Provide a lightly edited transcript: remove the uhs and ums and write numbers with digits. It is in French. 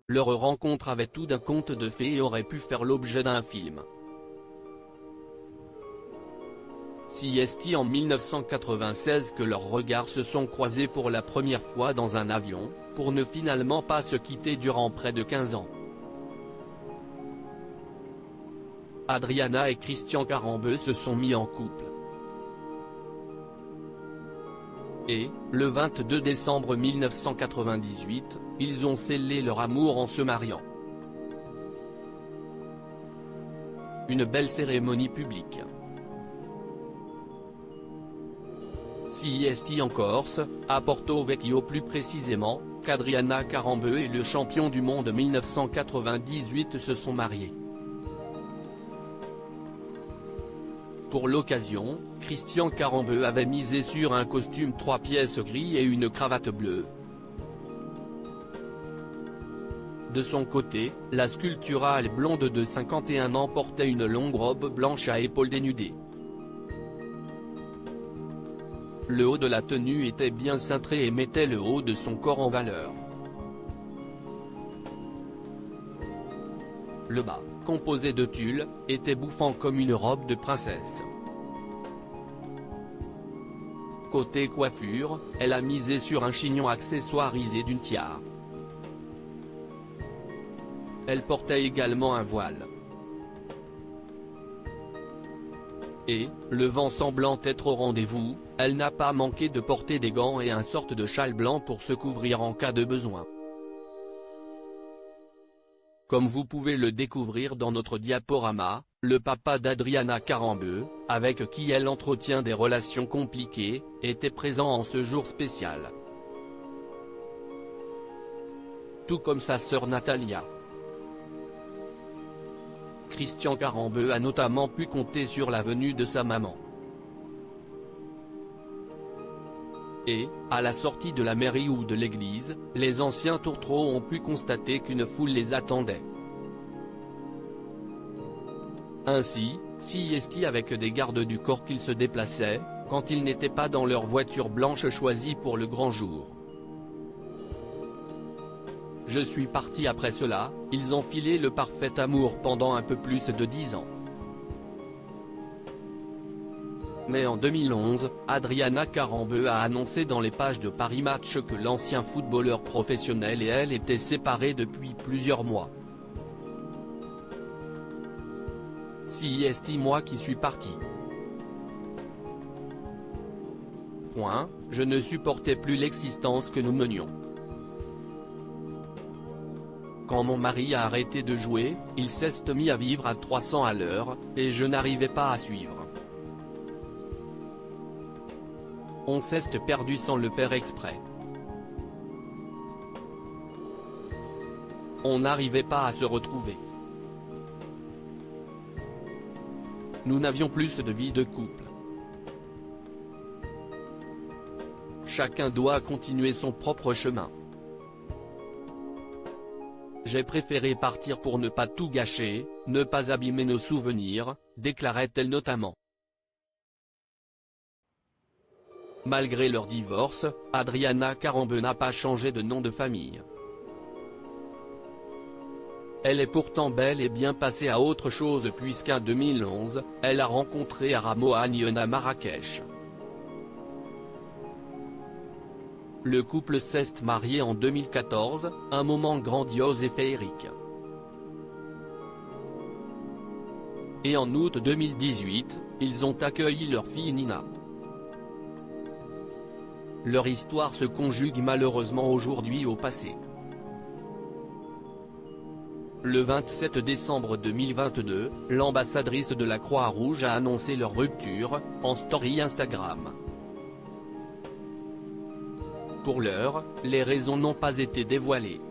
leur rencontre avait tout d'un conte de fées et aurait pu faire l'objet d'un film. Si est en 1996 que leurs regards se sont croisés pour la première fois dans un avion, pour ne finalement pas se quitter durant près de 15 ans. Adriana et Christian Karembeu se sont mis en couple. Et, le 22 décembre 1998, ils ont scellé leur amour en se mariant. Une belle cérémonie publique. Si est en Corse, à Porto Vecchio plus précisément, qu'Adriana Karembeu et le champion du monde 1998 se sont mariés. Pour l'occasion, Christian Karembeu avait misé sur un costume 3 pièces gris et une cravate bleue. De son côté, la sculpturale blonde de 51 ans portait une longue robe blanche à épaules dénudées. Le haut de la tenue était bien cintré et mettait le haut de son corps en valeur. Le bas, composé de tulle, était bouffant comme une robe de princesse. Côté coiffure, elle a misé sur un chignon accessoirisé d'une tiare. Elle portait également un voile. Et, le vent semblant être au rendez-vous, elle n'a pas manqué de porter des gants et un sorte de châle blanc pour se couvrir en cas de besoin. Comme vous pouvez le découvrir dans notre diaporama, le papa d'Adriana Karembeu, avec qui elle entretient des relations compliquées, était présent en ce jour spécial. Tout comme sa sœur Natalia. Christian Karembeu a notamment pu compter sur la venue de sa maman. Et, à la sortie de la mairie ou de l'église, les anciens tourtereaux ont pu constater qu'une foule les attendait. Ainsi, si est avec des gardes du corps qu'ils se déplaçaient, quand ils n'étaient pas dans leur voiture blanche choisie pour le grand jour. Je suis parti après cela, ils ont filé le parfait amour pendant un peu plus de 10 ans. Mais en 2011, Adriana Karembeu a annoncé dans les pages de Paris Match que l'ancien footballeur professionnel et elle étaient séparés depuis plusieurs mois. Si est moi qui suis parti. Je ne supportais plus l'existence que nous menions. Quand mon mari a arrêté de jouer, il s'est mis à vivre à 300 à l'heure, et je n'arrivais pas à suivre. On s'est perdu sans le faire exprès. On n'arrivait pas à se retrouver. Nous n'avions plus de vie de couple. Chacun doit continuer son propre chemin. J'ai préféré partir pour ne pas tout gâcher, ne pas abîmer nos souvenirs, déclarait-elle notamment. Malgré leur divorce, Adriana Karembeu n'a pas changé de nom de famille. Elle est pourtant bel et bien passée à autre chose puisqu'en 2011, elle a rencontré Ara Mohanian à Marrakech. Le couple s'est marié en 2014, un moment grandiose et féerique. Et en août 2018, ils ont accueilli leur fille Nina. Leur histoire se conjugue malheureusement aujourd'hui au passé. Le 27 décembre 2022, l'ambassadrice de la Croix-Rouge a annoncé leur rupture, en story Instagram. Pour l'heure, les raisons n'ont pas été dévoilées.